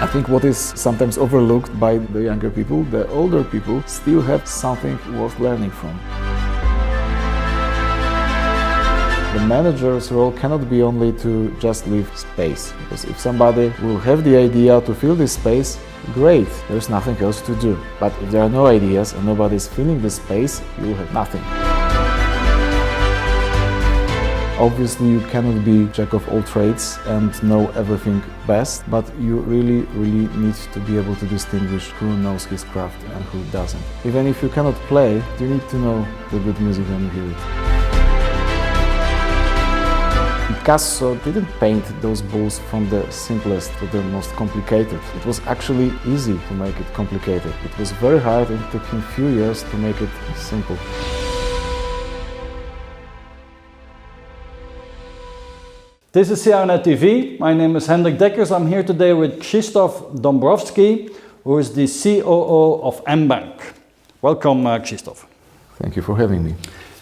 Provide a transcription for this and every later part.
I think what is sometimes overlooked by the younger people, the older people still have something worth learning from. The manager's role cannot be only to just leave space, because if somebody will have the idea to fill this space, great, there's nothing else to do. But if there are no ideas and nobody is filling the space, you will have nothing. Obviously, you cannot be jack of all trades and know everything best, but you really need to be able to distinguish who knows his craft and who doesn't. Even if you cannot play, you need to know the good music when you hear it. Picasso didn't paint those bulls from the simplest to the most complicated. It was actually easy to make it complicated. It was very hard and it took him a few years to make it simple. This is CIOnet TV. My name is Hendrik Deckers. I'm here today with Krzysztof Dąbrowski, who is the COO of mBank. Welcome, Krzysztof. Thank you for having me.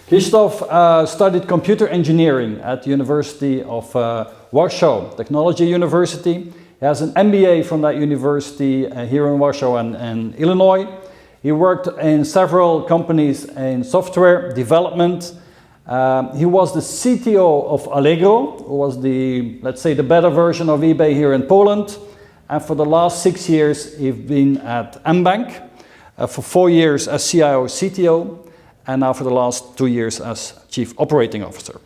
Krzysztof studied computer engineering at the University of Warsaw, Technology University. He has an MBA from that university here in Warsaw and Illinois. He worked in several companies in software development. He was the CTO of Allegro, who was the, let's say, the better version of eBay here in Poland. And for the last 6 years, he's been at mBank, for 4 years as CIO, CTO, and now for the last 2 years as Chief Operating Officer.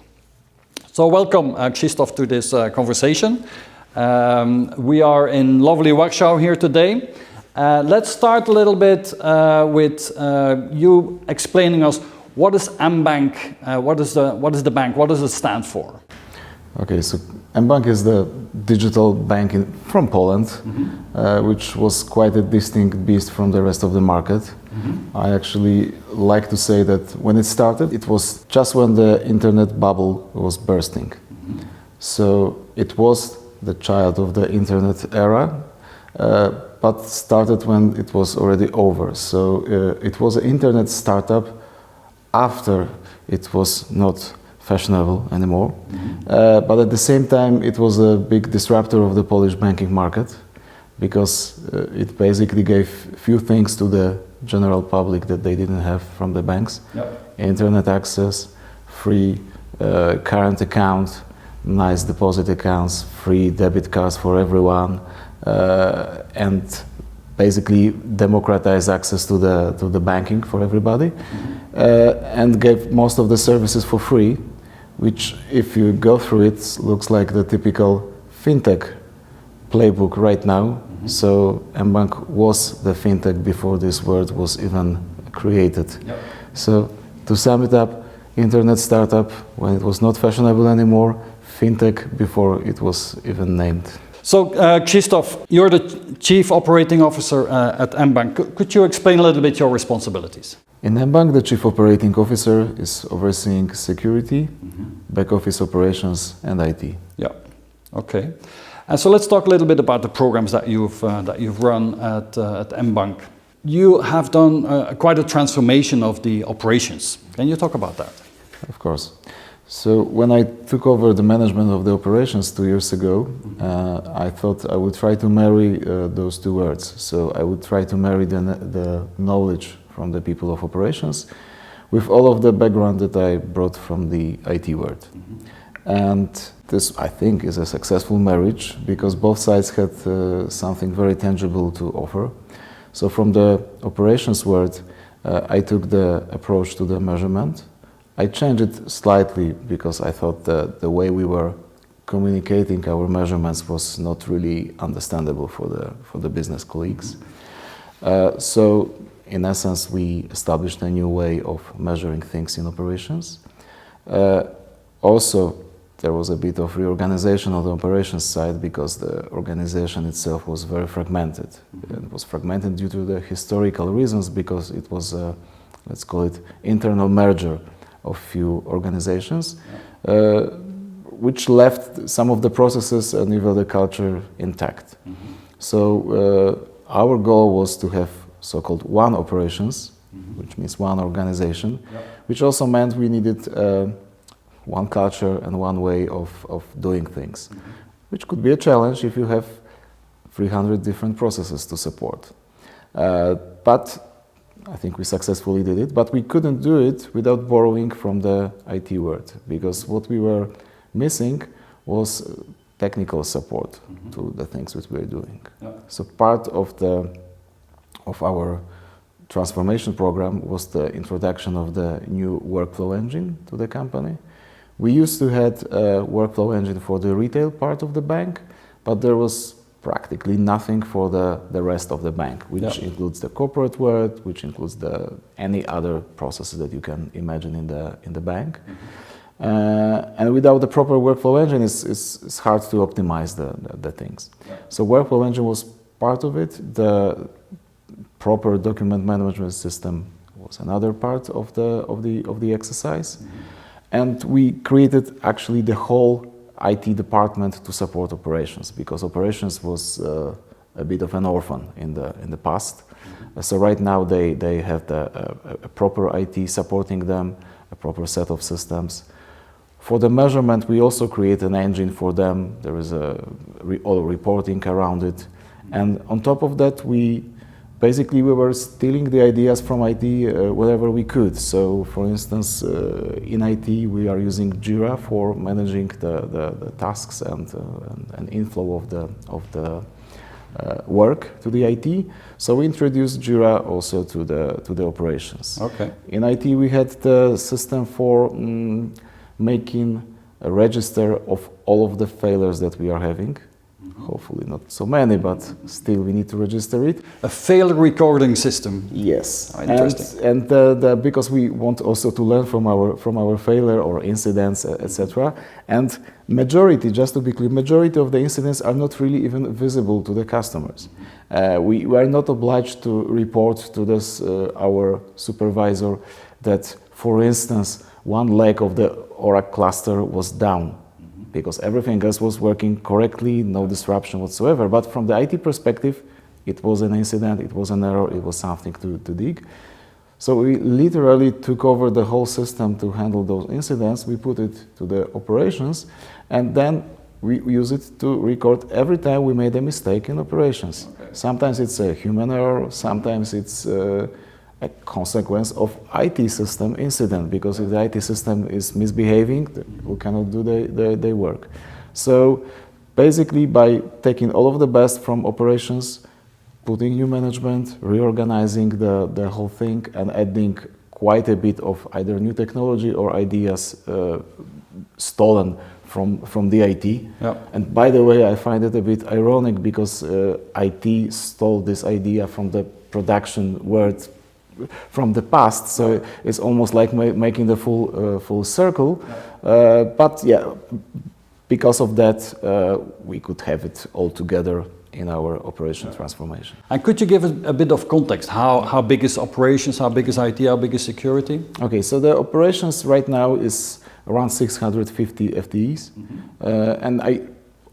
So welcome, Krzysztof, to this conversation. We are in lovely Warsaw here today. Let's start a little bit with you explaining us what is mBank, what is the bank, what does it stand for? Okay, so mBank is the digital bank from Poland, which was quite a distinct beast from the rest of the market. I actually like to say that when it started, it was just when the internet bubble was bursting. So it was the child of the internet era, but started when it was already over. So it was an internet startup after it was not fashionable anymore. But at the same time, it was a big disruptor of the Polish banking market, because it basically gave few things to the general public that they didn't have from the banks. Yep. Internet access, free current account, nice deposit accounts, free debit cards for everyone, and basically democratize access to the banking for everybody, and gave most of the services for free, which, if you go through it, looks like the typical fintech playbook right now. So mBank was the fintech before this word was even created. Yep. So to sum it up, internet startup when it was not fashionable anymore, fintech before it was even named. So, Krzysztof, you're the Chief Operating Officer at mBank. Could you explain a little bit your responsibilities? In mBank, the Chief Operating Officer is overseeing security, back office operations, and IT. Yeah. Okay. And so let's talk a little bit about the programs that you've run at mBank. You have done quite a transformation of the operations. Can you talk about that? Of course. So when I took over the management of the operations 2 years ago, I thought I would try to marry those two words. So I would try to marry the knowledge from the people of operations with all of the background that I brought from the IT world. And this, I think, is a successful marriage, because both sides had something very tangible to offer. So from the operations world, I took the approach to the measurement. I changed it slightly because I thought that the way we were communicating our measurements was not really understandable for the business colleagues. So in essence, we established a new way of measuring things in operations. Also, there was a bit of reorganization on the operations side, because the organization itself was very fragmented. It was fragmented due to the historical reasons, because it was a, let's call it, internal merger of few organizations, which left some of the processes and even the culture intact. So our goal was to have so-called one operations, which means one organization, which also meant we needed one culture and one way of doing things, which could be a challenge if you have 300 different processes to support. But I think we successfully did it, but we couldn't do it without borrowing from the IT world, because what we were missing was technical support to the things that we're doing. Yeah. So part of our transformation program was the introduction of the new workflow engine to the company. We used to have a workflow engine for the retail part of the bank, but there was practically nothing for the rest of the bank, which includes the corporate world, which includes any other processes that you can imagine in the bank. And without the proper workflow engine, it's hard to optimize the things. Yeah. So workflow engine was part of it. The proper document management system was another part of the exercise. And we created actually the whole IT department to support operations, because operations was a bit of an orphan in the past. So right now they have a proper IT supporting them, a proper set of systems. For the measurement, we also create an engine for them. There is all reporting around it. And on top of that, we were stealing the ideas from IT wherever we could. So, for instance, in IT, we are using Jira for managing the tasks and inflow of the work to the IT. So we introduced Jira also to the operations. Okay. In IT, we had the system for making a register of all of the failures that we are having. Hopefully not so many, but still we need to register it. A failure recording system. Yes. Oh, interesting. And because we want also to learn from our failure or incidents, etc. And majority, just to be clear, majority of the incidents are not really even visible to the customers. We are not obliged to report to this our supervisor that, for instance, one leg of the Oracle cluster was down, because everything else was working correctly, no disruption whatsoever. But from the IT perspective, it was an incident, it was an error, it was something to dig. So we literally took over the whole system to handle those incidents. We put it to the operations, and then we use it to record every time we made a mistake in operations. Okay. Sometimes it's a human error, sometimes it's a consequence of IT system incident, because if the IT system is misbehaving, we cannot do their work. So basically, by taking all of the best from operations, putting new management, reorganizing the whole thing, and adding quite a bit of either new technology or ideas stolen from the IT. Yep. And by the way, I find it a bit ironic, because IT stole this idea from the production world from the past, so it's almost like making the full circle. But yeah, because of that, we could have it all together in our operation transformation. And could you give a bit of context? How big is operations? How big is IT? How big is security? Okay, so the operations right now is around 650 FTEs, and I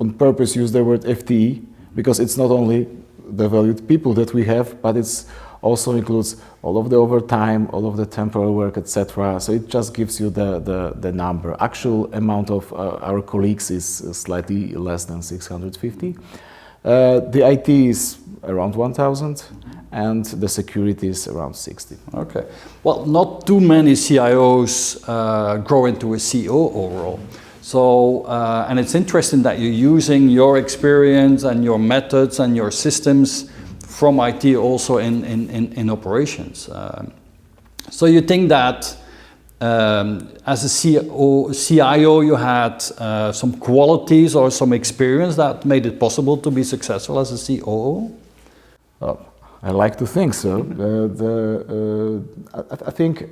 on purpose use the word FTE because it's not only the valued people that we have, but it's also includes all of the overtime, all of the temporary work, etc. So it just gives you the number. Actual amount of our colleagues is slightly less than 650. The IT is around 1,000, and the security is around 60. Okay. Well, not too many CIOs grow into a COO role. So, and it's interesting that you're using your experience and your methods and your systems from IT also in operations. So you think that as a CIO you had some qualities or some experience that made it possible to be successful as a COO? Well, I like to think so. I think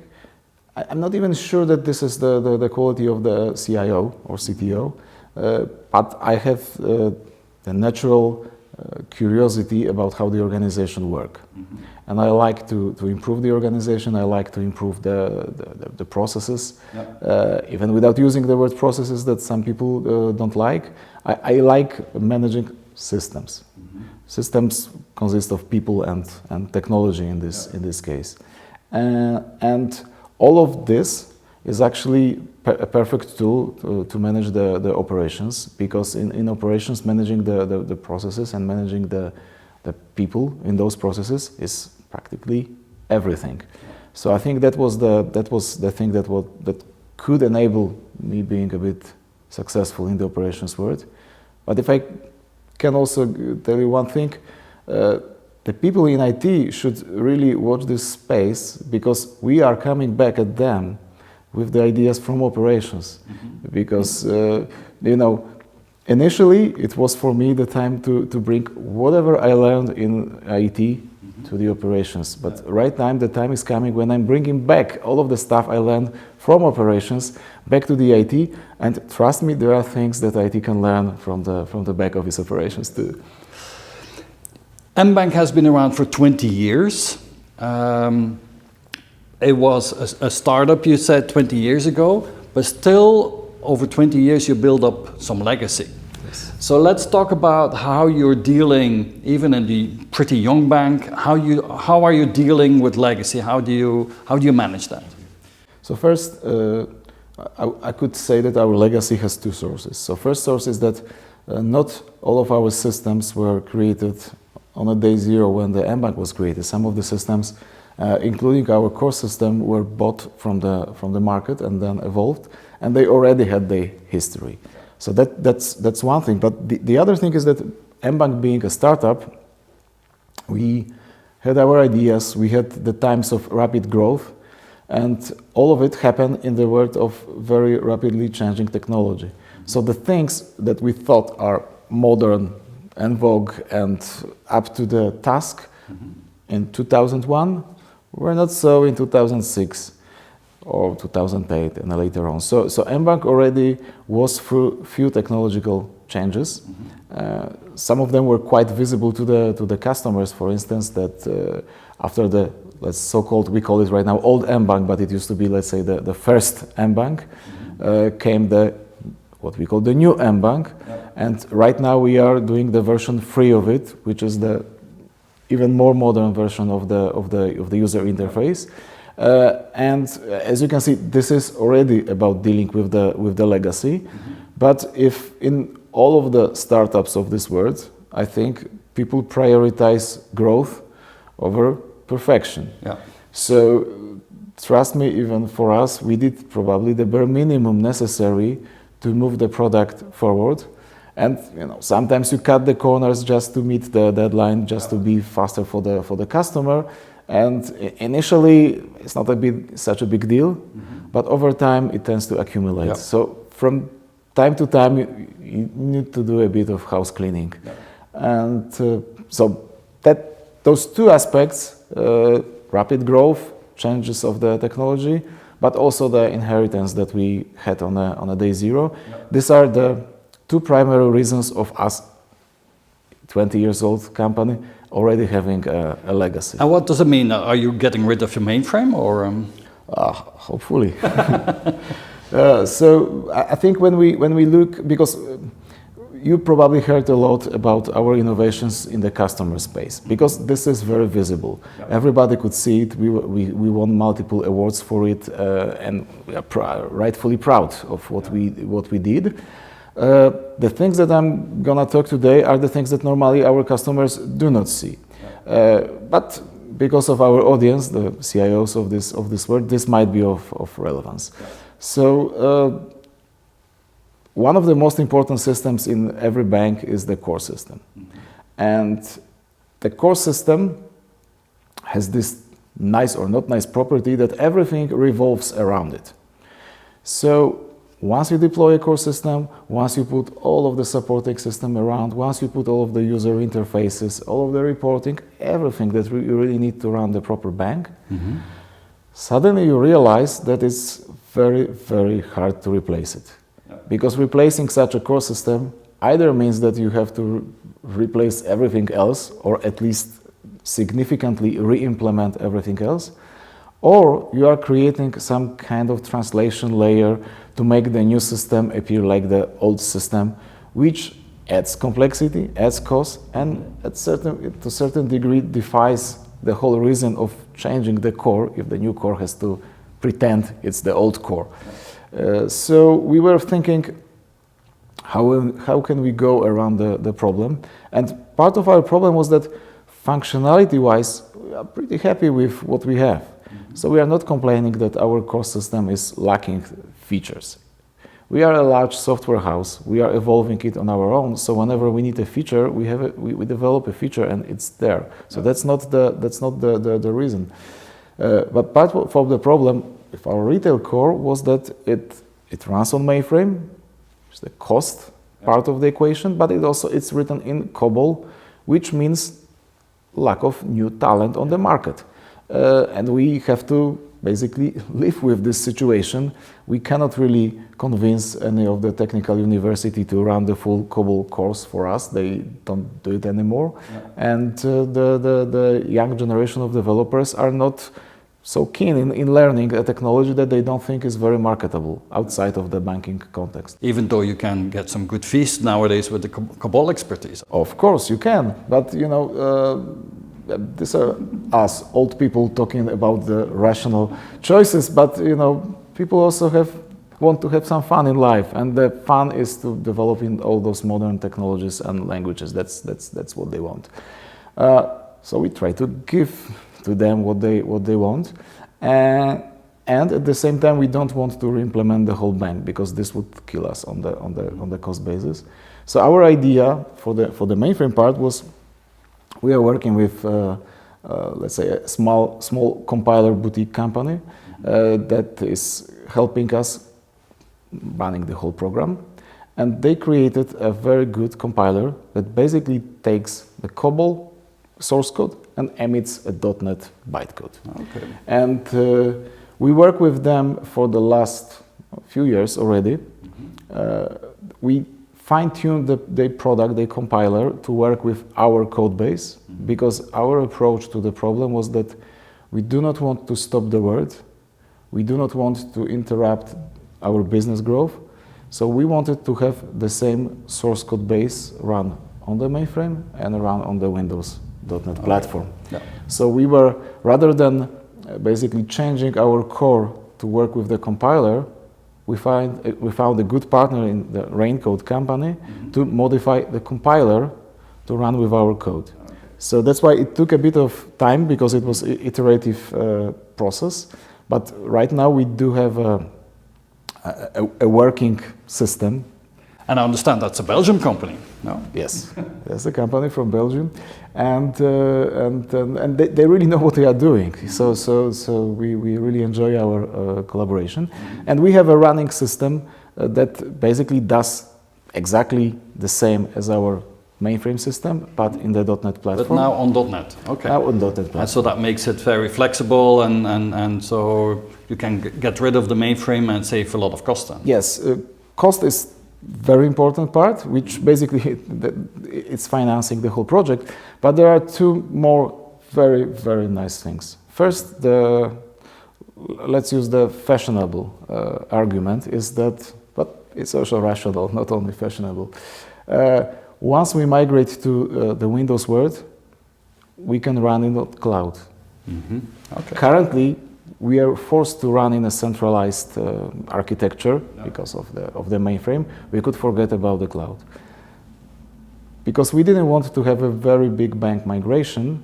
I'm not even sure that this is the quality of the CIO or CTO, but I have the natural curiosity about how the organization works. And I like to improve the organization, I like to improve the processes, even without using the word processes that some people don't like. I like managing systems. Systems consist of people and technology in this case. And all of this is actually a perfect tool to manage the operations, because in operations, managing the processes and managing the people in those processes is practically everything. So I think that was the thing that could enable me being a bit successful in the operations world. But if I can also tell you one thing, the people in IT should really watch this space, because we are coming back at them with the ideas from operations. Because, initially it was for me the time to bring whatever I learned in IT to the operations. But right now the time is coming when I'm bringing back all of the stuff I learned from operations back to the IT. And trust me, there are things that IT can learn from the back office operations too. mBank has been around for 20 years. It was a startup, you said, 20 years ago, but still over 20 years you build up some legacy. Yes. So let's talk about how you're dealing, even in the pretty young bank, how are you dealing with legacy? How do you manage that? So first, I could say that our legacy has two sources. So first source is that not all of our systems were created on a day zero when the mBank was created. Some of the systems, including our core system, were bought from the market and then evolved, and they already had their history. So that's one thing. But the other thing is that mBank being a startup, we had our ideas, we had the times of rapid growth, and all of it happened in the world of very rapidly changing technology. So the things that we thought are modern and vogue and up to the task in 2001 were not so in 2006 or 2008 and later on. So mBank already was through few technological changes. Some of them were quite visible to the customers. For instance, that after the so-called, we call it right now old mBank, but it used to be, let's say, the first mBank, came what we call the new mBank. And right now we are doing the version 3 of it, which is the even more modern version of the user interface. And as you can see, this is already about dealing with the legacy. But if in all of the startups of this world, I think people prioritize growth over perfection. So trust me, even for us, we did probably the bare minimum necessary to move the product forward. And sometimes you cut the corners just to meet the deadline, just to be faster for the customer. And initially, it's not such a big deal, but over time it tends to accumulate. So from time to time, you need to do a bit of house cleaning. And so those two aspects, rapid growth, changes of the technology, but also the inheritance that we had on a day zero. These are the two primary reasons of us, 20 years old company, already having a legacy. And what does it mean? Are you getting rid of your mainframe, or? Hopefully. So I think when we look, because you probably heard a lot about our innovations in the customer space, because this is very visible. Everybody could see it. We won multiple awards for it, and we are rightfully proud of what we did. The things that I'm gonna talk today are the things that normally our customers do not see. But because of our audience, the CIOs of this world, this might be of relevance. So one of the most important systems in every bank is the core system. And the core system has this nice or not nice property that everything revolves around it. So once you deploy a core system, once you put all of the supporting system around, once you put all of the user interfaces, all of the reporting, everything that you really need to run the proper bank, suddenly you realize that it's very, very hard to replace it. Because replacing such a core system either means that you have to replace everything else, or at least significantly re-implement everything else, or you are creating some kind of translation layer to make the new system appear like the old system, which adds complexity, adds cost, and to a certain degree defies the whole reason of changing the core if the new core has to pretend it's the old core. So we were thinking, how can we go around the problem? And part of our problem was that functionality-wise, we are pretty happy with what we have. So we are not complaining that our core system is lacking features. We are a large software house. We are evolving it on our own. So whenever we need a feature, we develop a feature and it's there. So that's not the reason. But part of the problem with our retail core was that it runs on mainframe. It's the cost part of the equation, but it's written in COBOL, which means lack of new talent on the market. And we have to basically live with this situation. We cannot really convince any of the technical university to run the full COBOL course for us. They don't do it anymore. Yeah. And the young generation of developers are not so keen in learning a technology that they don't think is very marketable outside of the banking context. Even though you can get some good fees nowadays with the COBOL expertise. Of course you can, but these are us old people talking about the rational choices, but people also want to have some fun in life, and the fun is to develop in all those modern technologies and languages. That's what they want. So we try to give to them what they want, and at the same time we don't want to re-implement the whole bank because this would kill us on the cost basis. So our idea for the mainframe part was, we are working with let's say a small compiler boutique company that is helping us running the whole program, and they created a very good compiler that basically takes the COBOL source code and emits a .NET bytecode. Okay. And we work with them for the last few years already. We fine-tuned the product, the compiler, to work with our code base, because our approach to the problem was that we do not want to stop the world. We do not want to interrupt our business growth. So we wanted to have the same source code base run on the mainframe and run on the Windows.NET platform. Yeah. So we were, rather than basically changing our core to work with the compiler, we found a good partner in the Raincode company to modify the compiler to run with our code. So that's why it took a bit of time, because it was an iterative process. But right now we do have a working system. And I understand that's a Belgian company, no? Yes, that's a company from Belgium, and they really know what they are doing. So we really enjoy our collaboration, and we have a running system that basically does exactly the same as our mainframe system, but in the .NET platform. But now on .NET, okay. Now on .NET platform. And so that makes it very flexible, and so you can get rid of the mainframe and save a lot of cost then. Yes, cost is very important part, which basically it's financing the whole project. But there are two more very, very nice things. First, let's use the fashionable argument, is that, but it's also rational, not only fashionable. Once we migrate to the Windows world, we can run in the cloud. Mm-hmm. Okay. Currently, we are forced to run in a centralized architecture because of the mainframe. We could forget about the cloud. Because we didn't want to have a very big bank migration,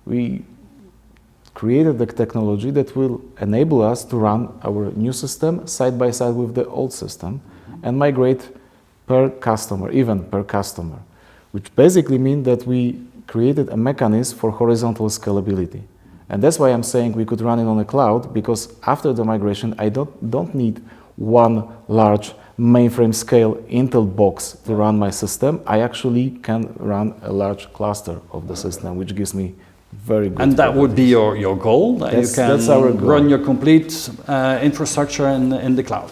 we created the technology that will enable us to run our new system side by side with the old system and migrate per customer, even per customer, which basically means that we created a mechanism for horizontal scalability. And that's why I'm saying we could run it on the cloud, because after the migration, I don't need one large mainframe scale Intel box to run my system. I actually can run a large cluster of the system, which gives me very good. And that would be your goal? That you can that's our goal. Run your complete infrastructure in the cloud?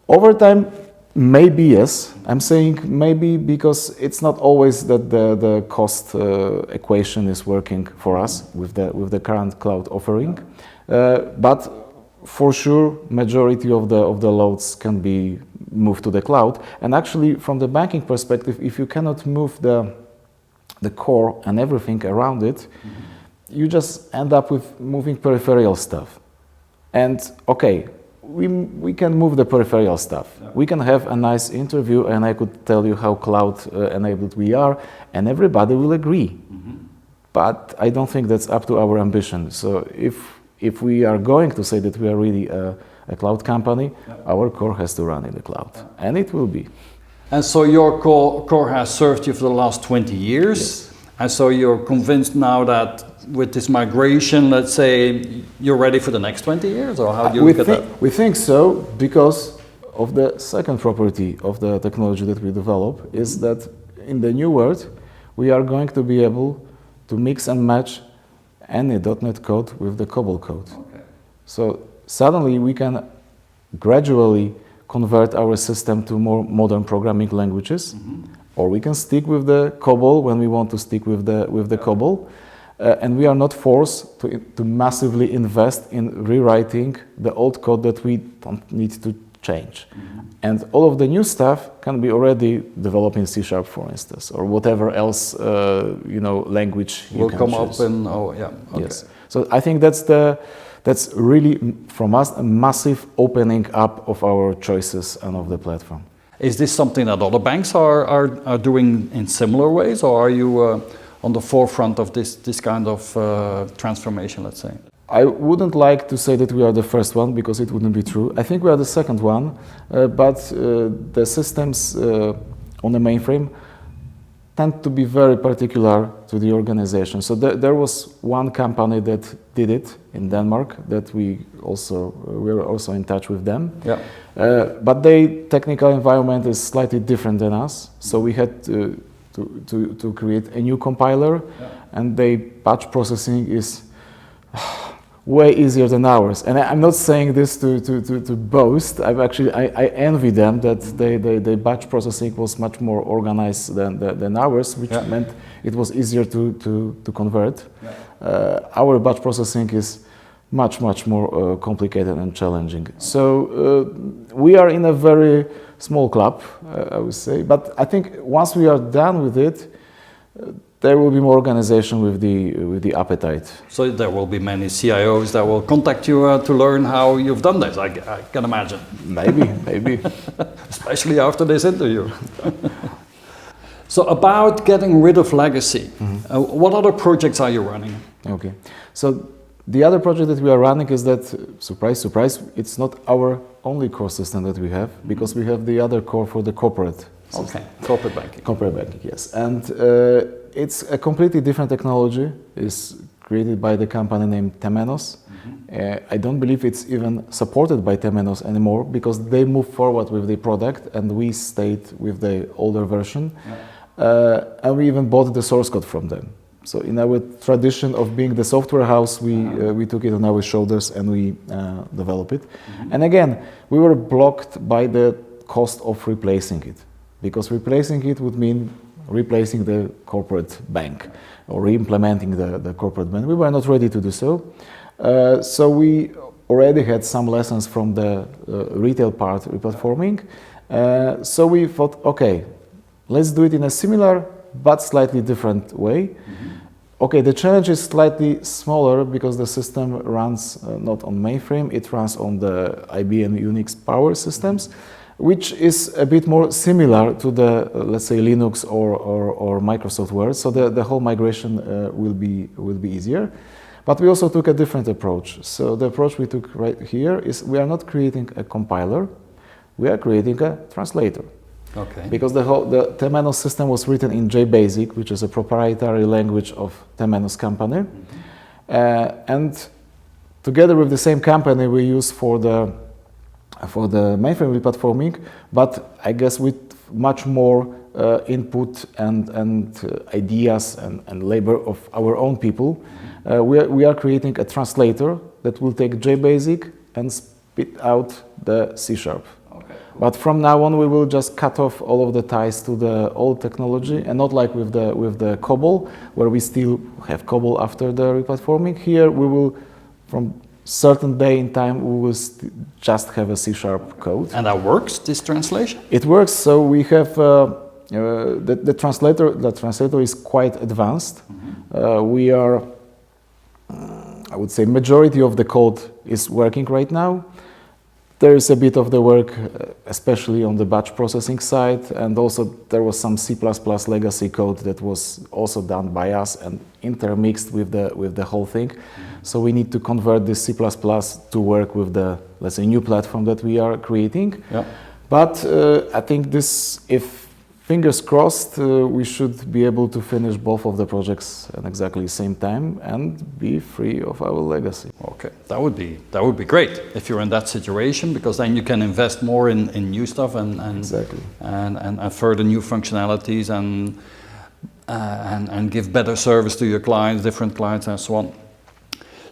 Over time, maybe yes. I'm saying maybe because it's not always that the cost equation is working for us with the current cloud offering, but for sure majority of the loads can be moved to the cloud. And actually, from the banking perspective, if you cannot move the core and everything around it, you just end up with moving peripheral stuff. And okay, we can move the peripheral stuff. Yeah. We can have a nice interview and I could tell you how cloud enabled we are and everybody will agree. Mm-hmm. But I don't think that's up to our ambition. So if we are going to say that we are really a cloud company, yeah. Our core has to run in the cloud, yeah. And it will be. And so your core has served you for the last 20 years, yes. And so you're convinced now that with this migration, let's say, you're ready for the next 20 years, or how do you look at that? We think so because of the second property of the technology that we develop is that in the new world, we are going to be able to mix and match any .NET code with the COBOL code. Okay. So suddenly we can gradually convert our system to more modern programming languages, mm-hmm. Or we can stick with the COBOL when we want to stick with the COBOL, and we are not forced to massively invest in rewriting the old code that we don't need to change. Mm-hmm. And all of the new stuff can be already developed in C#, for instance, or whatever else language you will can come choose. Up in okay. Yes. So I think that's really from us a massive opening up of our choices and of the platform. Is this something that other banks are doing in similar ways, or are you on the forefront of this kind of transformation, let's say? I wouldn't like to say that we are the first one because it wouldn't be true. I think we are the second one, but the systems on the mainframe tend to be very particular to the organization. So there was one company that did it in Denmark that we were also in touch with them. Yeah. But their technical environment is slightly different than us. So we had to create a new compiler, yeah. And the batch processing is way easier than ours. And I'm not saying this to boast. I envy them that the batch processing was much more organized than ours, which yeah. meant it was easier to convert. Yeah. Our batch processing is much more complicated and challenging. So we are in a very small club, I would say. But I think once we are done with it, there will be more organization with the appetite. So there will be many CIOs that will contact you to learn how you've done this, I can imagine. Maybe. Especially after this interview. So about getting rid of legacy, mm-hmm. What other projects are you running? Okay, so the other project that we are running is that, surprise, it's not our only core system that we have, mm-hmm. because we have the other core for the corporate system. Okay, corporate banking. Corporate banking, yes. And it's a completely different technology. It's created by the company named Temenos. Mm-hmm. I don't believe it's even supported by Temenos anymore because they moved forward with the product and we stayed with the older version. Yeah. And we even bought the source code from them. So in our tradition of being the software house, we took it on our shoulders and we developed it. Mm-hmm. And again, we were blocked by the cost of replacing it, because replacing it would mean replacing the corporate bank or re-implementing the corporate bank. We were not ready to do so. So we already had some lessons from the retail part replatforming. So we thought, okay, let's do it in a similar but slightly different way. Mm-hmm. Okay, the challenge is slightly smaller because the system runs not on mainframe, it runs on the IBM Unix power systems, which is a bit more similar to the, let's say, Linux or Microsoft Word. So the whole migration will be easier. But we also took a different approach. So the approach we took right here is we are not creating a compiler, we are creating a translator. Okay. Because the Temenos system was written in JBasic, which is a proprietary language of Temenos company. Mm-hmm. And together with the same company we use for the mainframe replatforming, but I guess with much more input and ideas and labor of our own people, we are creating a translator that will take JBasic and spit out the C#. Okay, cool. But from now on, we will just cut off all of the ties to the old technology, and not like with the COBOL, where we still have COBOL after the replatforming. Here, we will, from certain day in time, we will just have a C# code. And that works, this translation? It works. So we have the translator. The translator is quite advanced. Mm-hmm. would say majority of the code is working right now. There is a bit of the work, especially on the batch processing side, and also there was some C++ legacy code that was also done by us and intermixed with the whole thing. So we need to convert this C++ to work with the, let's say, new platform that we are creating. Yeah. But I think this, if fingers crossed, we should be able to finish both of the projects at exactly the same time and be free of our legacy. Okay, that would be great if you're in that situation, because then you can invest more in new stuff and Exactly. and further new functionalities and give better service to your clients, different clients, and so on.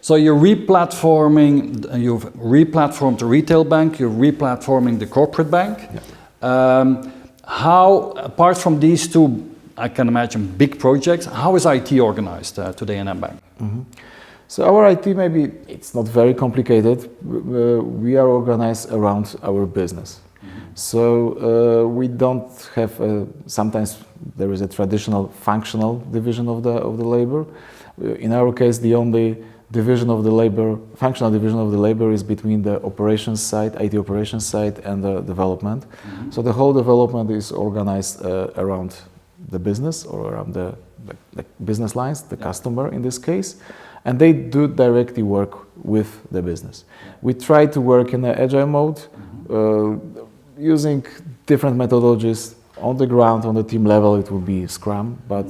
So you've replatformed the retail bank, you're replatforming the corporate bank. Yeah. How, apart from these two, I can imagine, big projects, how is IT organized today in mBank? Mm-hmm. So our IT, maybe it's not very complicated. We are organized around our business. Mm-hmm. So we don't have, sometimes there is a traditional functional division of the labor. In our case, the only division of the labor, functional division of the labor, is between the operations side, IT operations side, and the development. Mm-hmm. So the whole development is organized around the business, or around the business lines, the customer in this case, and they do directly work with the business. We try to work in an agile mode, using different methodologies. On the ground, on the team level, it will be Scrum, but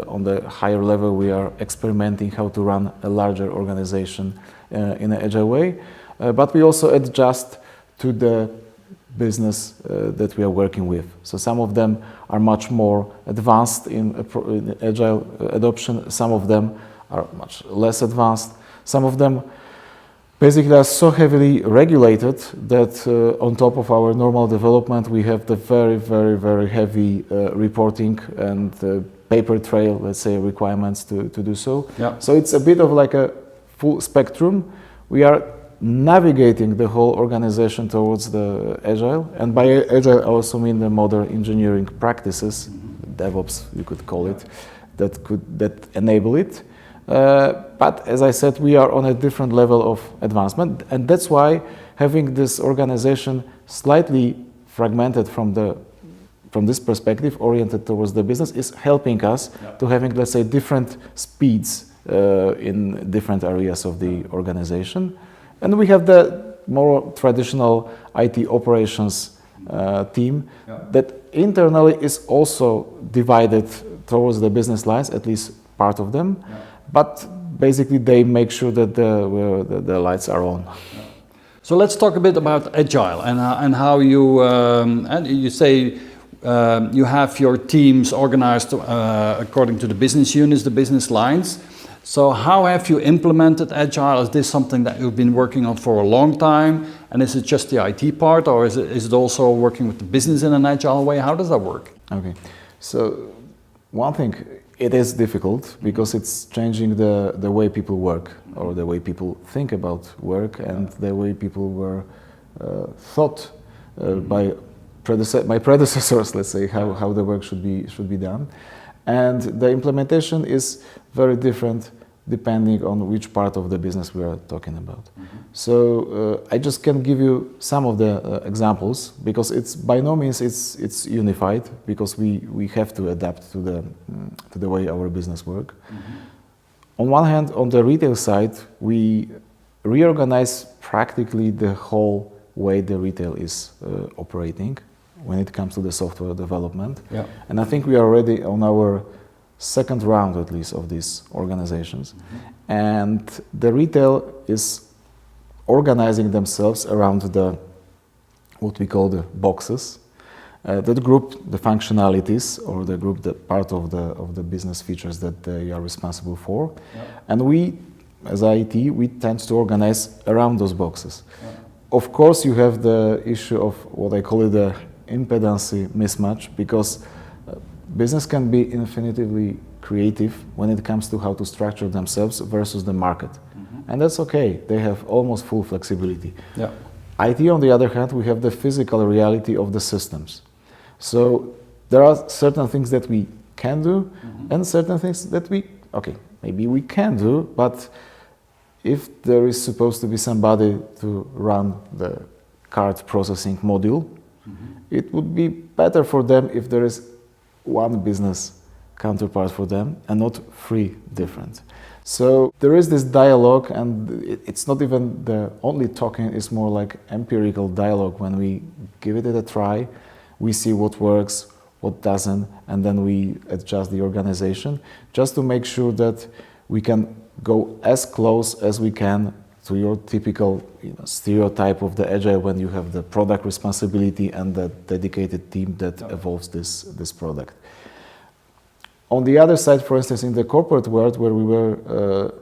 on the higher level, we are experimenting how to run a larger organization in an agile way. But we also adjust to the business that we are working with. So some of them are much more advanced in agile adoption. Some of them are much less advanced. Some of them basically are so heavily regulated that on top of our normal development, we have the very, very, very heavy reporting and paper trail, let's say, requirements to do so. Yeah. So it's a bit of like a full spectrum. We are navigating the whole organization towards the agile, and by agile I also mean the modern engineering practices, DevOps you could call it, that enable it. But as I said, we are on a different level of advancement, and that's why having this organization slightly fragmented from this perspective, oriented towards the business, is helping us to having, let's say, different speeds in different areas of the organization. And we have the more traditional IT operations team that internally is also divided towards the business lines, at least part of them. But basically, they make sure that the lights are on. So let's talk a bit about agile and how you and you say you have your teams organized according to the business units, the business lines. So how have you implemented agile? Is this something that you've been working on for a long time? And is it just the IT part, or is it also working with the business in an agile way? How does that work? Okay, so one thing. It is difficult because it's changing the way people work, or the way people think about work, and the way people were thought by my predecessors, let's say, how the work should be done. And the implementation is very different depending on which part of the business we are talking about. Mm-hmm. So I just can give you some of the examples, because it's by no means it's unified, because we have to adapt to the way our business work. Mm-hmm. On one hand, on the retail side, we reorganize practically the whole way the retail is operating when it comes to the software development. Yeah. And I think we are already on our second round, at least, of these organizations. Mm-hmm. And the retail is organizing themselves around what we call the boxes that group the functionalities, or the group the part of the business features that they are responsible for. Yeah. And we, as IT, we tend to organize around those boxes. Yeah. Of course, you have the issue of what I call it the impedancy mismatch, because business can be infinitely creative when it comes to how to structure themselves versus the market. Mm-hmm. And that's okay. They have almost full flexibility. Yeah. IT, on the other hand, we have the physical reality of the systems. So there are certain things that we can do, mm-hmm. and certain things that maybe we can do, but if there is supposed to be somebody to run the card processing module, it would be better for them if there is one business counterpart for them and not three different. So there is this dialogue, and it's not even the only talking, it's more like empirical dialogue. When we give it a try, we see what works, what doesn't, and then we adjust the organization just to make sure that we can go as close as we can to your typical stereotype of the agile, when you have the product responsibility and the dedicated team that evolves this product. On the other side, for instance, in the corporate world, where we were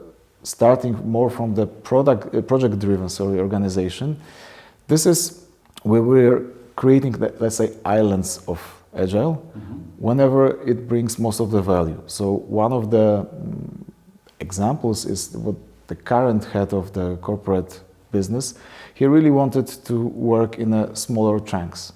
starting more from the project-driven organization, this is where we're creating, let's say, islands of agile, whenever it brings most of the value. So one of the examples is what the current head of the corporate business, he really wanted to work in a smaller chunks.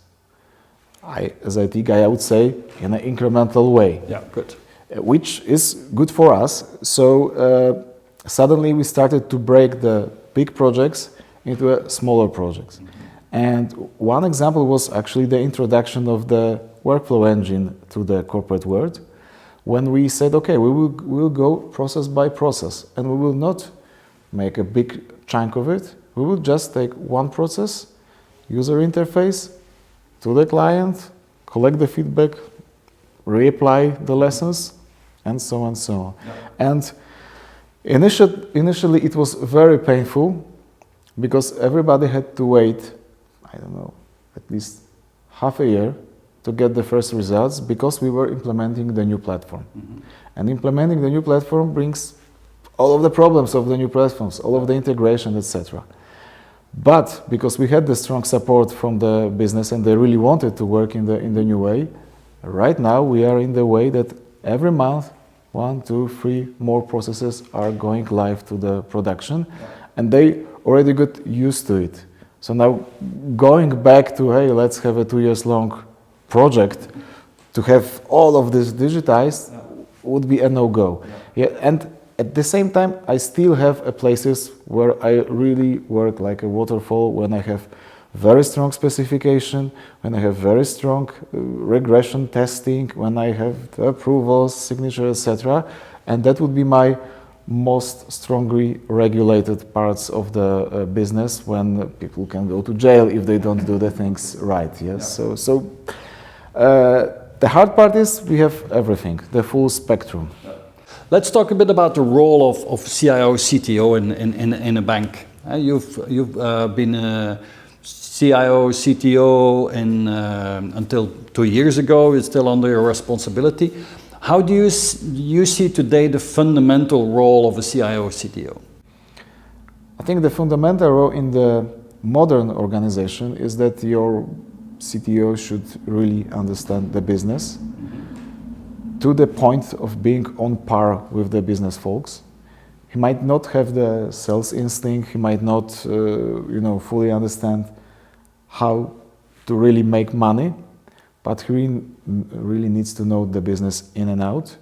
As IT guy, I would say in an incremental way. Yeah, good. Which is good for us. So suddenly we started to break the big projects into smaller projects. And one example was actually the introduction of the workflow engine to the corporate world, when we said, okay, we'll go process by process, and we will not make a big chunk of it. We will just take one process, user interface, to the client, collect the feedback, reapply the lessons, and so on and so on. Yeah. And initially it was very painful, because everybody had to wait, I don't know, at least half a year to get the first results, because we were implementing the new platform. And implementing the new platform brings all of the problems of the new platforms, all of the integration, etc. But because we had the strong support from the business and they really wanted to work in the new way, right now we are in the way that every month 1, 2, 3 more processes are going live to the production, and they already got used to it. So now going back to, hey, let's have a 2 years long project to have all of this digitized would be a no-go. Yeah, and at the same time, I still have places where I really work like a waterfall, when I have very strong specification, when I have very strong regression testing, when I have the approvals, signature, etc. And that would be my most strongly regulated parts of the business, when people can go to jail if they don't do the things right. Yes. Yeah. So the hard part is we have everything, the full spectrum. Let's talk a bit about the role of CIO, CTO in a bank. You've been a CIO, CTO until 2 years ago. It's still under your responsibility. How do you see today the fundamental role of a CIO, CTO? I think the fundamental role in the modern organization is that your CTO should really understand the business, to the point of being on par with the business folks. He might not have the sales instinct, he might not fully understand how to really make money, but he really needs to know the business in and out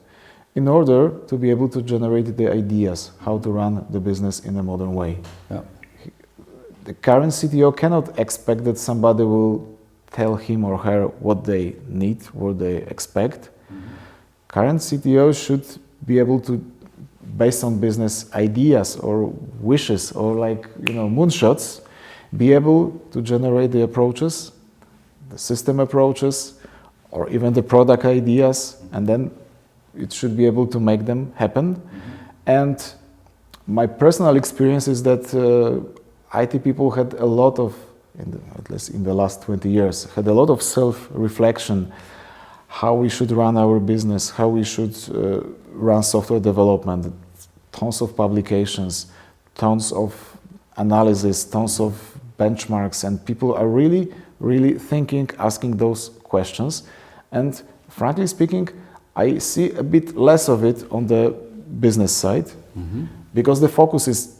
in order to be able to generate the ideas how to run the business in a modern way. Yeah. The current CTO cannot expect that somebody will tell him or her what they need, what they expect. Current CTO should be able to, based on business ideas or wishes or moonshots, be able to generate the approaches, the system approaches, or even the product ideas, and then it should be able to make them happen. And my personal experience is that IT people had a lot of, at least in the last 20 years, had a lot of self-reflection, how we should run our business, how we should run software development, tons of publications, tons of analysis, tons of benchmarks, and people are really, really thinking, asking those questions. And frankly speaking, I see a bit less of it on the business side, because the focus is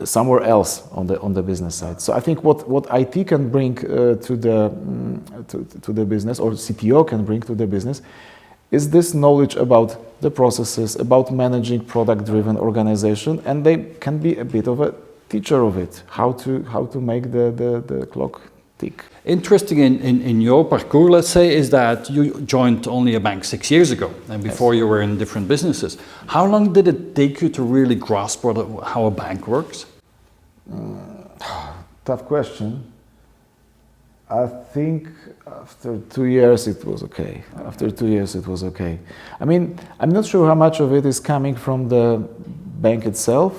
somewhere else on the business side. So I think what IT can bring to the business, or CTO can bring to the business, is this knowledge about the processes, about managing product-driven organization, and they can be a bit of a teacher of it, how to make the clock tick. Interesting in your parcours, let's say, is that you joined only a bank 6 years ago, and before you were in different businesses. How long did it take you to really grasp how a bank works? Tough question. I think after 2 years it was okay. After 2 years it was okay. I mean, I'm not sure how much of it is coming from the bank itself,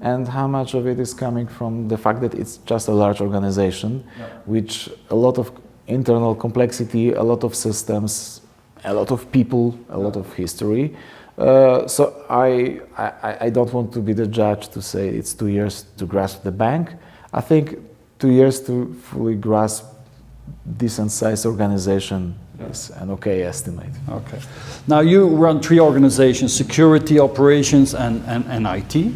and how much of it is coming from the fact that it's just a large organization, which a lot of internal complexity, a lot of systems, a lot of people, a lot of history. So I don't want to be the judge to say it's 2 years to grasp the bank. I think 2 years to fully grasp decent sized organization is an okay estimate. Okay. Now you run 3 organizations: security, operations, and IT.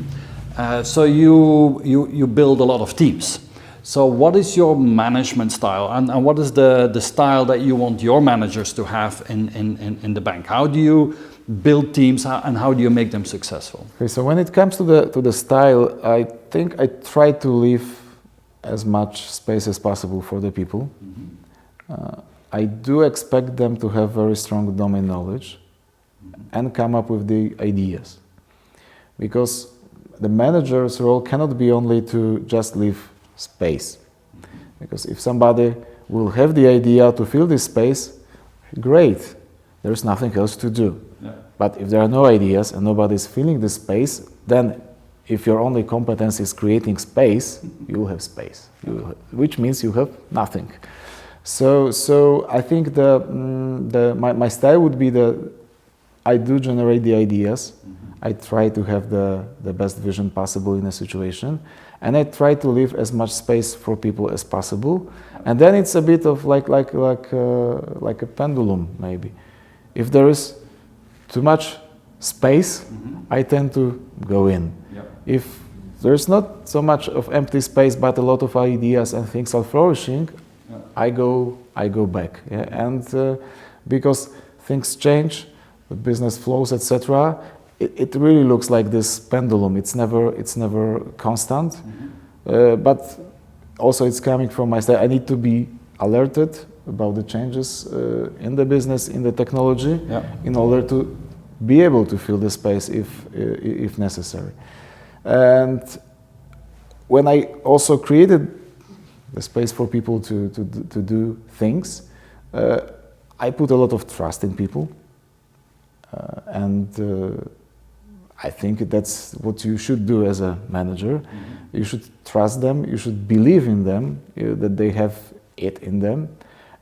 So you build a lot of teams. So what is your management style, and what is the style that you want your managers to have in the bank? How do you build teams, and how do you make them successful? Okay, so when it comes to the style, I think I try to leave as much space as possible for the people. I do expect them to have very strong domain knowledge and come up with the ideas, because the manager's role cannot be only to just leave space, because if somebody will have the idea to fill this space, great, there's nothing else to do. But if there are no ideas and nobody's filling the space, then if your only competence is creating space, you will have space, which means you have nothing. So I think my style would be I do generate the ideas. I try to have the best vision possible in a situation, and I try to leave as much space for people as possible. And then it's a bit of like a pendulum, maybe. If there is too much space, I tend to go in. If there's not so much of empty space, but a lot of ideas and things are flourishing, I go back. And because things change, the business flows, etc. It really looks like this pendulum. It's never constant. But also it's coming from my style. I need to be alerted about the changes in the business, in the technology, in order to be able to fill the space if necessary. And when I also created the space for people to do things, I put a lot of trust in people, and I think that's what you should do as a manager. You should trust them, you should believe in them, that they have it in them,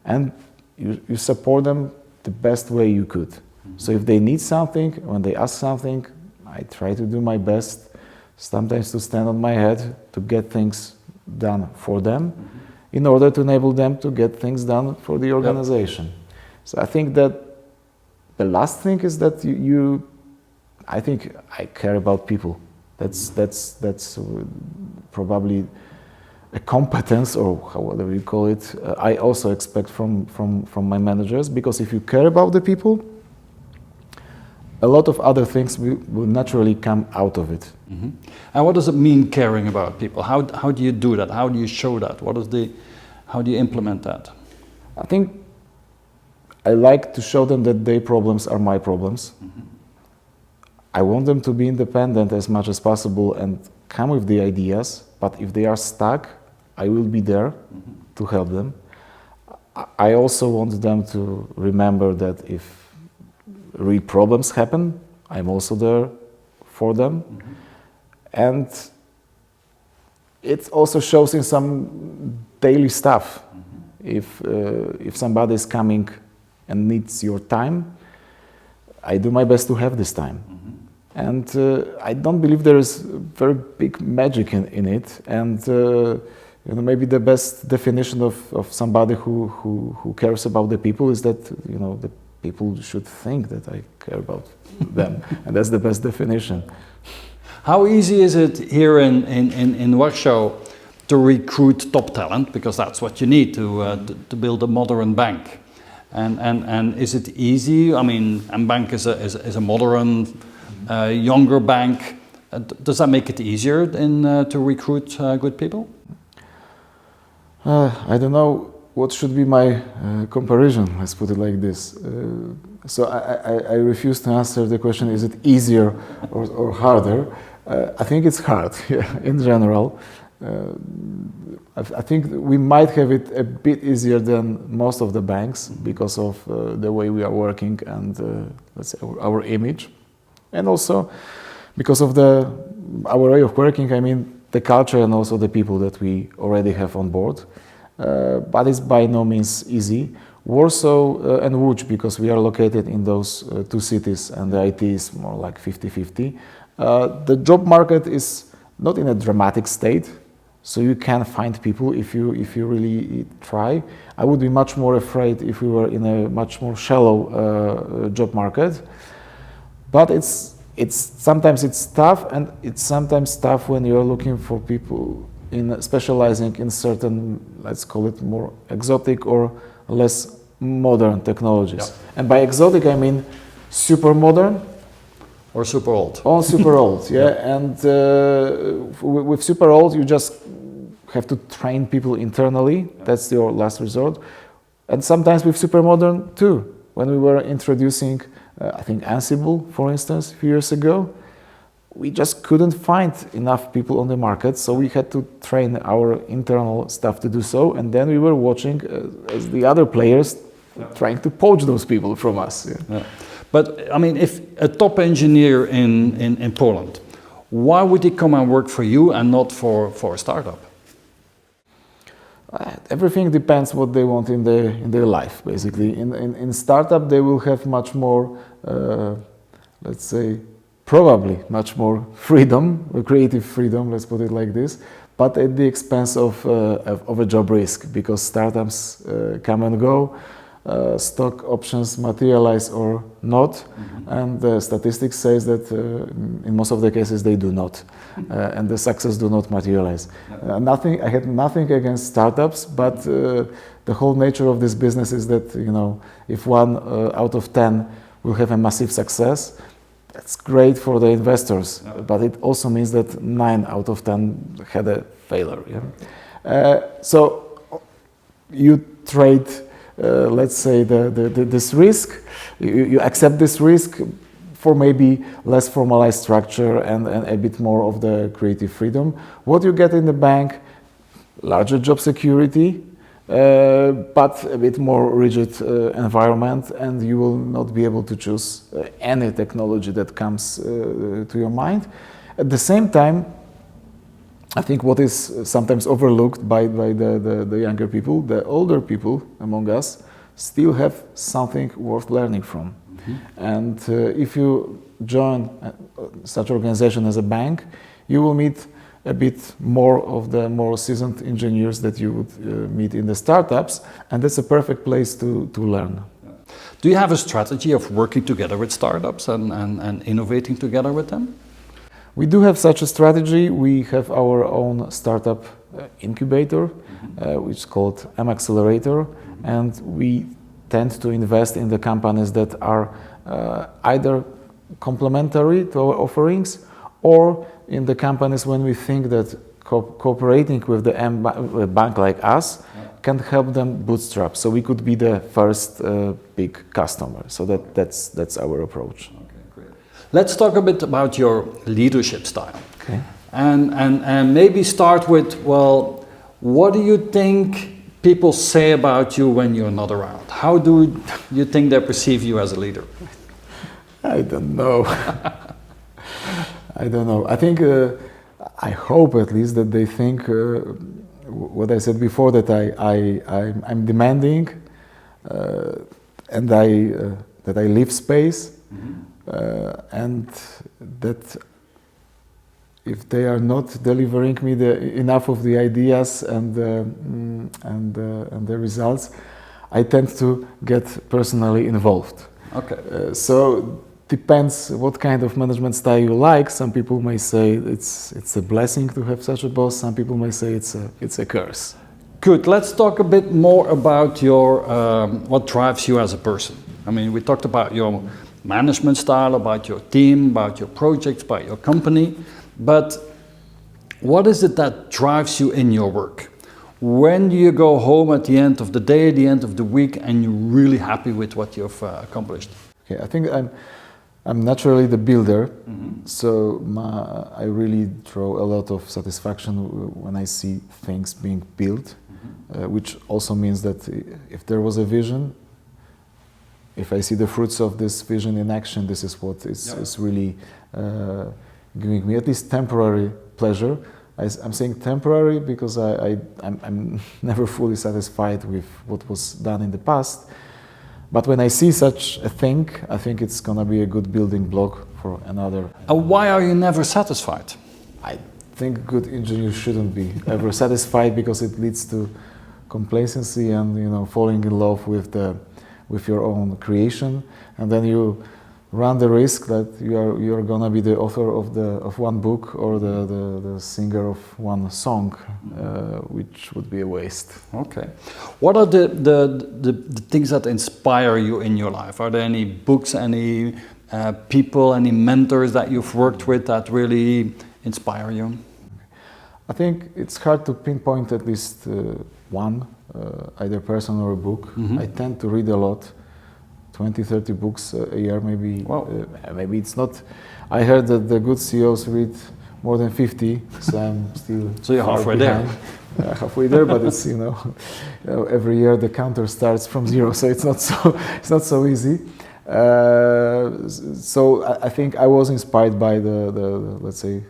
and you support them the best way you could. So if they need something, when they ask something, I try to do my best, sometimes to stand on my head, to get things done for them, in order to enable them to get things done for the organization. So I think that the last thing is that I think I care about people. That's probably a competence, or whatever you call it, I also expect from my managers, because if you care about the people, a lot of other things will naturally come out of it. And what does it mean, caring about people? How do you do that? How do you show that? How do you implement that? I think I like to show them that their problems are my problems. I want them to be independent as much as possible and come with the ideas, but if they are stuck, I will be there to help them. I also want them to remember that if real problems happen, I'm also there for them. And it also shows in some daily stuff. If somebody is coming and needs your time, I do my best to have this time. And I don't believe there is very big magic in it. And maybe the best definition of somebody who cares about the people is that the people should think that I care about them, and that's the best definition. How easy is it here in Warsaw to recruit top talent, because that's what you need to build a modern bank? And is it easy? I mean, mBank is a modern, younger bank. Does that make it easier to recruit good people? I don't know what should be my comparison, let's put it like this. So I refuse to answer the question, is it easier or harder? I think it's hard in general. I think we might have it a bit easier than most of the banks because of the way we are working and let's say our image, and also because of our way of working. I mean, the culture and also the people that we already have on board. But it's by no means easy. Warsaw and Łódź, because we are located in those two cities and the IT is more like 50-50. The job market is not in a dramatic state, so you can find people if you really try. I would be much more afraid if we were in a much more shallow job market. But it's sometimes it's tough, and it's sometimes tough when you're looking for people in specializing in certain, let's call it more exotic or less modern technologies. Yeah. And by exotic I mean super modern or super old. Or super old, yeah. And with super old you just have to train people internally. Yeah. That's your last resort. And sometimes with super modern too. When we were introducing I think Ansible, for instance, a few years ago, we just couldn't find enough people on the market, so we had to train our internal staff to do so, and then we were watching as the other players trying to poach those people from us. Yeah. Yeah. But I mean, if a top engineer in Poland, why would he come and work for you and not for a startup? Everything depends what they want in their life, basically. In startup, they will have much more, let's say, probably much more freedom, creative freedom, let's put it like this, but at the expense of a job risk, because startups come and go, stock options materialize or not, and the statistics says that in most of the cases they do not, and the success do not materialize. I had nothing against startups, but the whole nature of this business is that, you know, if 1 out of 10 will have a massive success, that's great for the investors, but it also means that 9 out of 10 had a failure. Yeah? So you trade, let's say, this risk, you accept this risk for maybe less formalized structure and a bit more of the creative freedom. What you get in the bank, larger job security, but a bit more rigid environment, and you will not be able to choose any technology that comes to your mind. At the same time, I think what is sometimes overlooked by the younger people, the older people among us, still have something worth learning from. And if you join such organization as a bank, you will meet a bit more of the more seasoned engineers that you would meet in the startups, and that's a perfect place to learn. Do you have a strategy of working together with startups and innovating together with them? We do have such a strategy. We have our own startup incubator, which is called mAccelerator, and we tend to invest in the companies that are either complementary to our offerings, or in the companies when we think that cooperating with the bank like us can help them bootstrap. So we could be the first big customer. So that's our approach. Okay, great. Let's talk a bit about your leadership style. Okay. And maybe start with, well, what do you think people say about you when you're not around? How do you think they perceive you as a leader? I don't know. I don't know. I think, I hope at least that they think what I said before, that I'm demanding, and that I leave space, and that if they are not delivering me enough of the ideas and the results, I tend to get personally involved. Okay. So depends what kind of management style you like. Some people may say it's a blessing to have such a boss. Some people may say it's a curse. Good. Let's talk a bit more about your what drives you as a person. I mean, we talked about your management style, about your team, about your projects, about your company, but what is it that drives you in your work? When do you go home at the end of the day, at the end of the week, and you're really happy with what you've accomplished? Okay, I think I'm naturally the builder, so I really draw a lot of satisfaction when I see things being built, which also means that if there was a vision, if I see the fruits of this vision in action, this is what is really giving me at least temporary pleasure. I'm saying temporary because I'm never fully satisfied with what was done in the past. But when I see such a thing, I think it's going to be a good building block for another. Why are you never satisfied? I think good engineers shouldn't be ever satisfied because it leads to complacency and falling in love with your own creation, and then you run the risk that you're gonna be the author of one book or the singer of one song, which would be a waste. Okay. What are the things that inspire you in your life? Are there any books, any people, any mentors that you've worked with that really inspire you? I think it's hard to pinpoint at least one, either person or a book. I tend to read a lot. 20, 30 books a year, maybe. Wow. Maybe it's not. I heard that the good CEOs read more than 50, so I'm still. So you're halfway there. Halfway there, but it's every year the counter starts from zero, so it's not so easy. So I think I was inspired by the let's say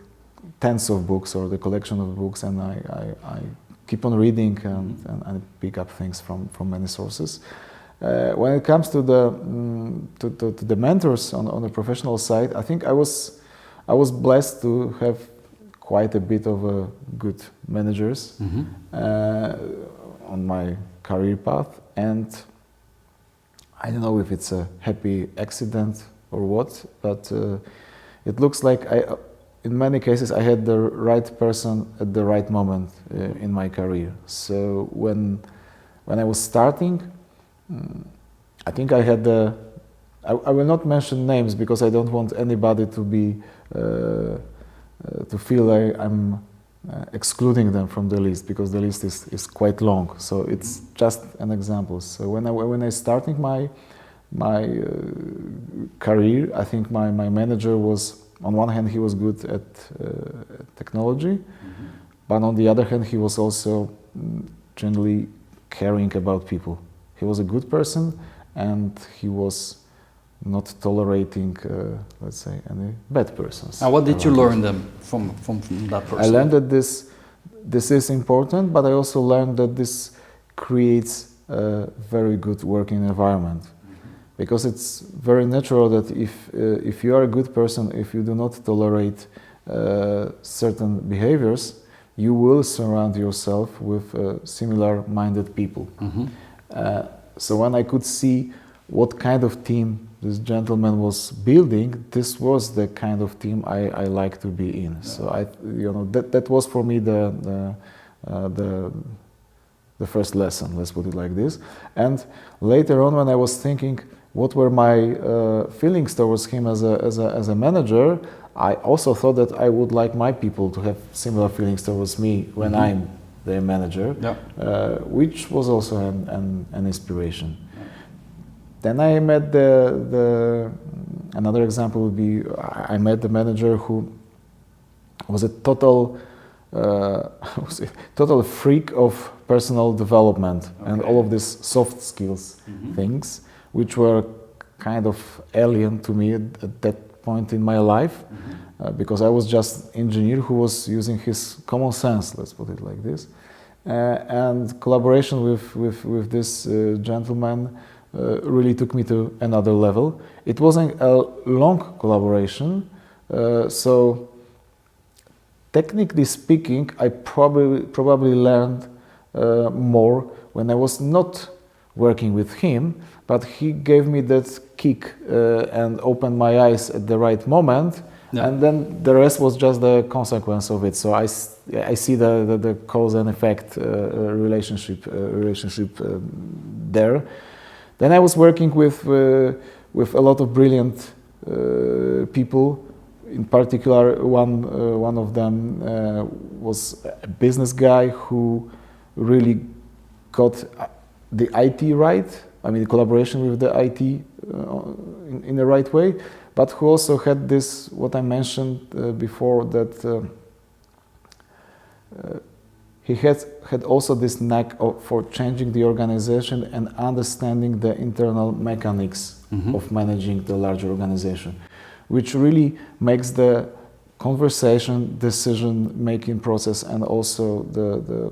tens of books or the collection of books, and I keep on reading and pick up things from many sources. When it comes to the mentors on the professional side, I think I was blessed to have quite a bit of good managers on my career path, and I don't know if it's a happy accident or what, but it looks like in many cases I had the right person at the right moment in my career. So when I was starting, I think I had I will not mention names because I don't want anybody to be to feel like I'm excluding them from the list, because the list is quite long. So it's just an example. So when I started my career, I think my manager was, on one hand he was good at technology, but on the other hand he was also generally caring about people. He was a good person, and he was not tolerating, let's say, any bad persons. And what did you learn then from that person? I learned that this is important, but I also learned that this creates a very good working environment. Because it's very natural that if you are a good person, if you do not tolerate certain behaviors, you will surround yourself with similar-minded people. So when I could see what kind of team this gentleman was building, this was the kind of team I like to be in. Yeah. So that was for me the first lesson. Let's put it like this. And later on, when I was thinking what were my feelings towards him as a manager, I also thought that I would like my people to have similar feelings towards me when I'm their manager, which was also an inspiration. Then I met another example would be, I met the manager who was a total freak of personal development and all of these soft skills things, which were kind of alien to me at that point in my life, because I was just an engineer who was using his common sense, let's put it like this. And collaboration with this gentleman really took me to another level. It wasn't a long collaboration, so technically speaking, I probably learned more when I was not working with him, but he gave me that kick and opened my eyes at the right moment, Yeah. And then the rest was just the consequence of it. So I see the cause and effect relationship there. Then I was working with a lot of brilliant people. In particular, one of them was a business guy who really got the IT right. I mean, the collaboration with the IT in the right way, but who also had this, what I mentioned before, that he had also this knack for changing the organization and understanding the internal mechanics of managing the larger organization, which really makes the conversation, decision-making process, and also the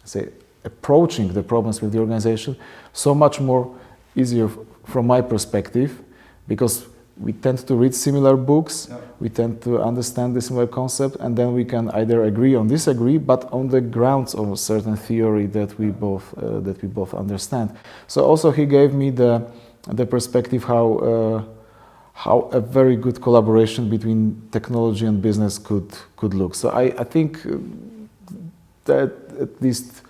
say approaching the problems with the organization so much more easier from my perspective, because we tend to read similar books, we tend to understand the similar concept, and then we can either agree or disagree, but on the grounds of a certain theory that we both understand. So also he gave me the perspective how a very good collaboration between technology and business could look. So I think that at least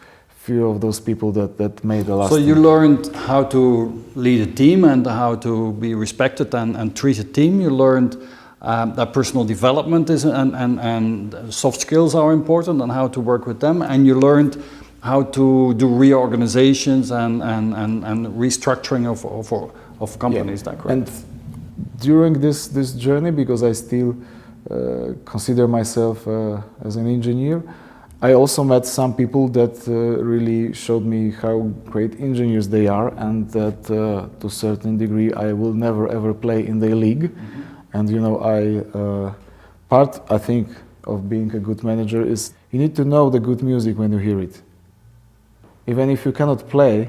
few of those people that made the last. So you learned how to lead a team and how to be respected and treat a team. You learned that personal development is and soft skills are important and how to work with them. And you learned how to do reorganizations and restructuring of companies. Is that correct? And during this journey, because I still consider myself as an engineer, I also met some people that really showed me how great engineers they are, and that to a certain degree I will never ever play in their league. And you know, part I think of being a good manager is you need to know the good music when you hear it. Even if you cannot play,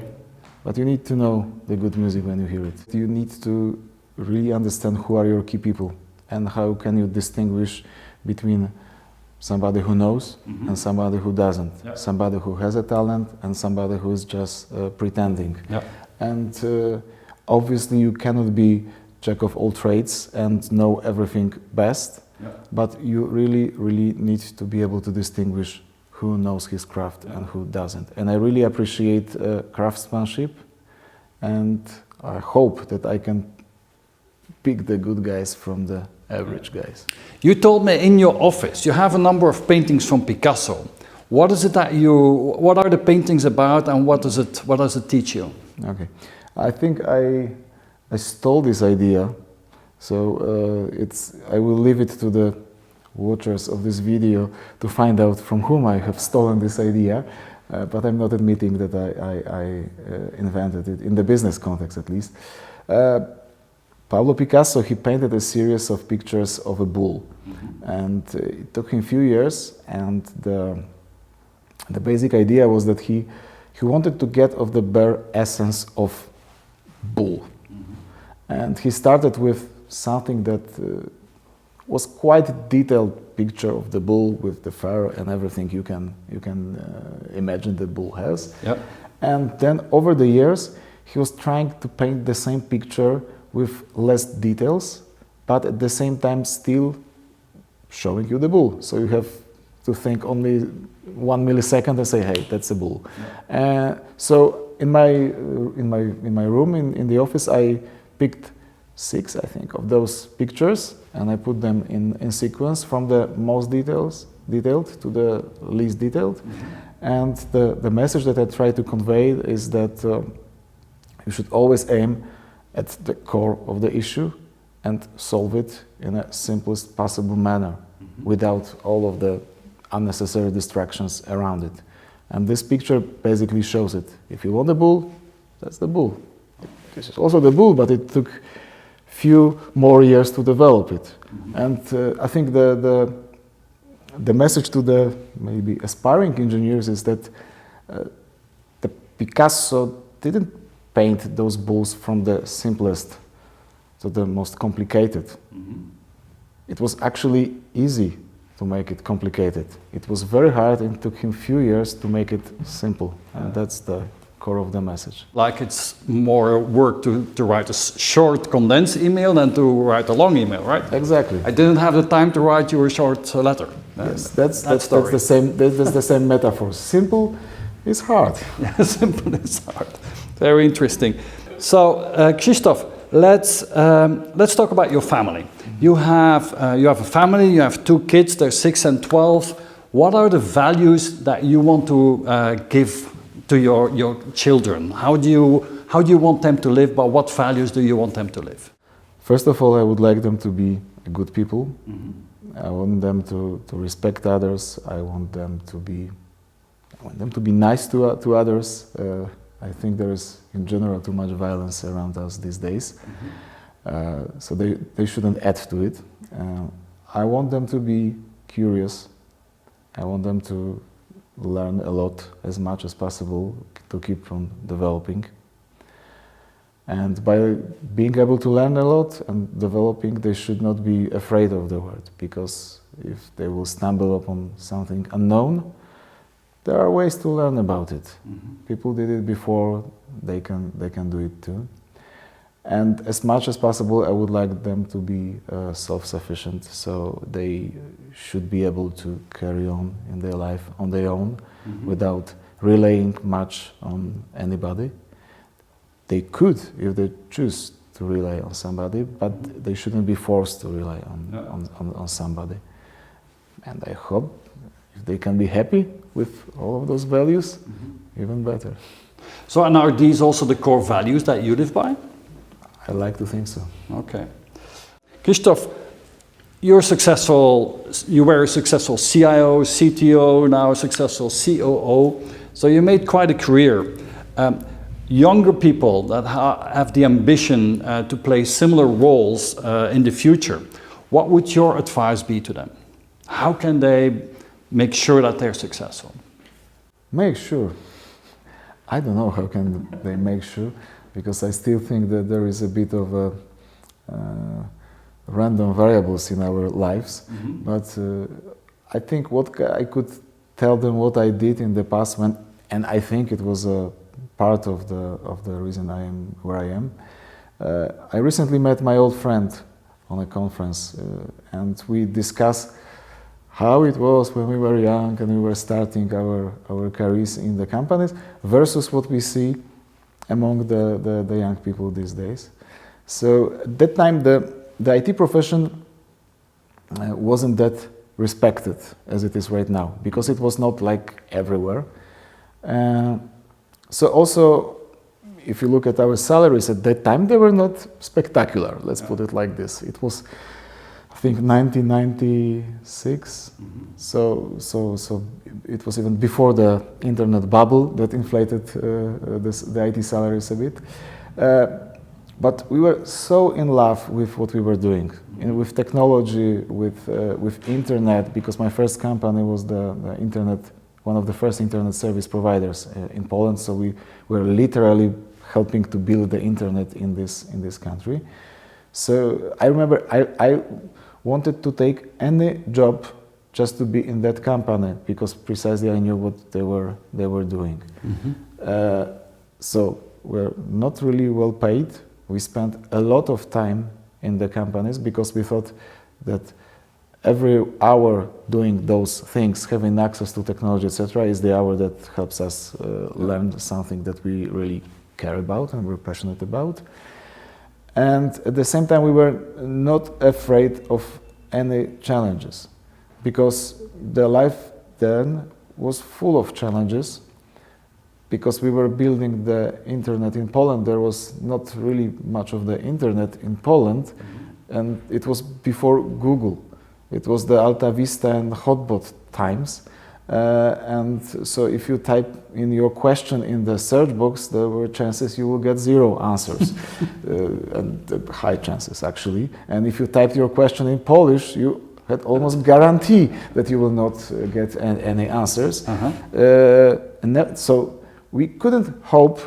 but you need to know the good music when you hear it. You need to really understand who are your key people and how can you distinguish between somebody who knows and somebody who doesn't, somebody who has a talent and somebody who is just pretending. And obviously you cannot be jack of all trades and know everything best, but you really need to be able to distinguish who knows his craft and who doesn't. And I really appreciate craftsmanship, and I hope that I can pick the good guys from the average guys. You told me in your office you have a number of paintings from Picasso. What is it what are the paintings about, and what does it teach you? Okay, I think I stole this idea, so I will leave it to the watchers of this video to find out from whom I have stolen this idea, but I'm not admitting that I invented it in the business context, at least. Pablo Picasso, he painted a series of pictures of a bull, and it took him a few years, and the basic idea was that he wanted to get of the bare essence of bull. And he started with something that was quite a detailed picture of the bull with the fur and everything you can imagine the bull has. And then over the years he was trying to paint the same picture with less details, but at the same time still showing you the bull. So you have to think only 1 millisecond and say, hey, that's a bull. So in my room in the office, I picked 6, I think, of those pictures, and I put them in sequence from the most detailed to the least detailed. And the message that I try to convey is that you should always aim at the core of the issue and solve it in a simplest possible manner without all of the unnecessary distractions around it. And this picture basically shows it. If you want the bull, that's the bull. This is also the bull, but it took few more years to develop it. And I think the message to the maybe aspiring engineers is that the Picasso didn't paint those bulls from the simplest to the most complicated. It was actually easy to make it complicated. It was very hard and took him a few years to make it simple. And that's the core of the message. Like it's more work to write a short condensed email than to write a long email, right? Exactly. I didn't have the time to write you a short letter. Yes, that's the same. That's the same metaphor. Simple is hard. Yeah, simple is hard. Very interesting. So, Krzysztof, let's talk about your family. You have a family. You have 2 kids. They're 6 and 12. What are the values that you want to give to your children? How do you want them to live? But what values do you want them to live? First of all, I would like them to be good people. I want them to respect others. I want them to be nice to others. I think there is, in general, too much violence around us these days. So they shouldn't add to it. I want them to be curious. I want them to learn a lot, as much as possible, to keep on developing. And by being able to learn a lot and developing, they should not be afraid of the word, because if they will stumble upon something unknown, there are ways to learn about it. People did it before, they can do it too. And as much as possible, I would like them to be self-sufficient, so they should be able to carry on in their life on their own without relying much on anybody. They could, if they choose, to rely on somebody, but they shouldn't be forced to rely on somebody. And I hope if they can be happy with all of those values, even better. So, and are these also the core values that you live by? I like to think so. Okay. Krzysztof, you were a successful CIO, CTO, now a successful COO. So you made quite a career. Younger people that have the ambition to play similar roles in the future, what would your advice be to them? How can they make sure that they're successful? Make sure. I don't know how can they make sure, because I still think that there is a bit of random variables in our lives. But I think what I could tell them what I did in the past, and I think it was a part of the reason I am where I am. I recently met my old friend on a conference, and we discussed how it was when we were young and we were starting our careers in the companies versus what we see among the young people these days. So at that time the IT profession wasn't that respected as it is right now, because it was not like everywhere. So also, if you look at our salaries at that time, they were not spectacular, let's put it like this. It was, I think, 1996, so it was even before the internet bubble that inflated the IT salaries a bit. But we were so in love with what we were doing, with technology, with internet, because my first company was the internet, one of the first internet service providers in Poland. So we were literally helping to build the internet in this country. So I remember I wanted to take any job just to be in that company, because precisely I knew what they were doing. So we're not really well paid. We spent a lot of time in the companies because we thought that every hour doing those things, having access to technology, etc., is the hour that helps us learn something that we really care about and we're passionate about. And at the same time, we were not afraid of any challenges, because the life then was full of challenges. Because we were building the internet in Poland, there was not really much of the internet in Poland, and it was before Google. It was the Alta Vista and Hotbot times, and so if you type in your question in the search box, there were chances you will get 0 answers, and high chances actually. And if you typed your question in Polish, you had almost guarantee that you will not get any answers. So we couldn't hope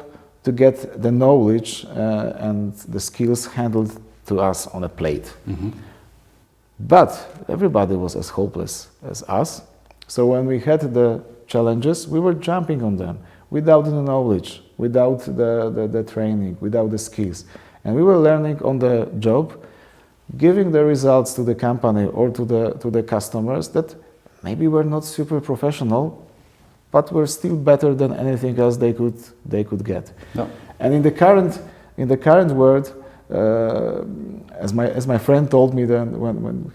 to get the knowledge and the skills handled to us on a plate. But everybody was as hopeless as us. So when we had the challenges, we were jumping on them. without the knowledge, without the training, without the skills. And we were learning on the job, giving the results to the company or to the customers that maybe were not super professional, but were still better than anything else they could get. No. And in the current world, as my friend told me then, when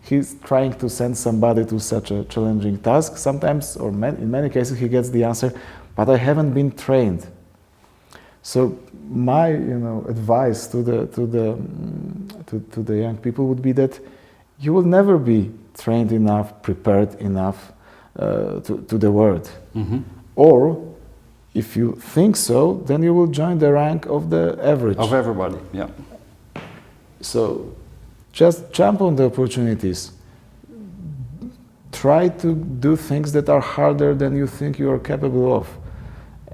he's trying to send somebody to such a challenging task, sometimes or in many cases he gets the answer, but I haven't been trained. So my advice to the young people would be that you will never be trained enough, prepared enough to the world. Mm-hmm. Or if you think so, then you will join the rank of the average. Of everybody, yeah. So just jump on the opportunities. Try to do things that are harder than you think you are capable of.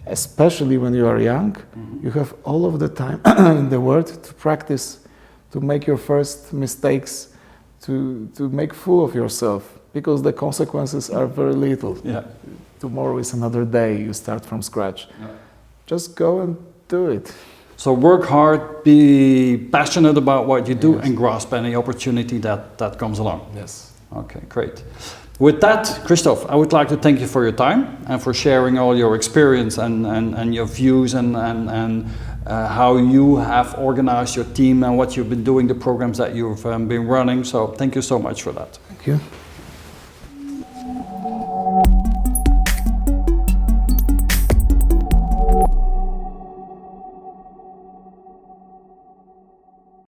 Especially when you are young, mm-hmm. You have all of the time in the world to practice, to make your first mistakes, to make fool of yourself, because the consequences are very little. Yeah. Tomorrow is another day, you start from scratch. Yeah. Just go and do it. So work hard, be passionate about what you do, yes. And grasp any opportunity that comes along. Yes. Okay, great. With that, Krzysztof, I would like to thank you for your time and for sharing all your experience and your views and how you have organized your team and what you've been doing, the programs that you've been running. So thank you so much for that. Thank you.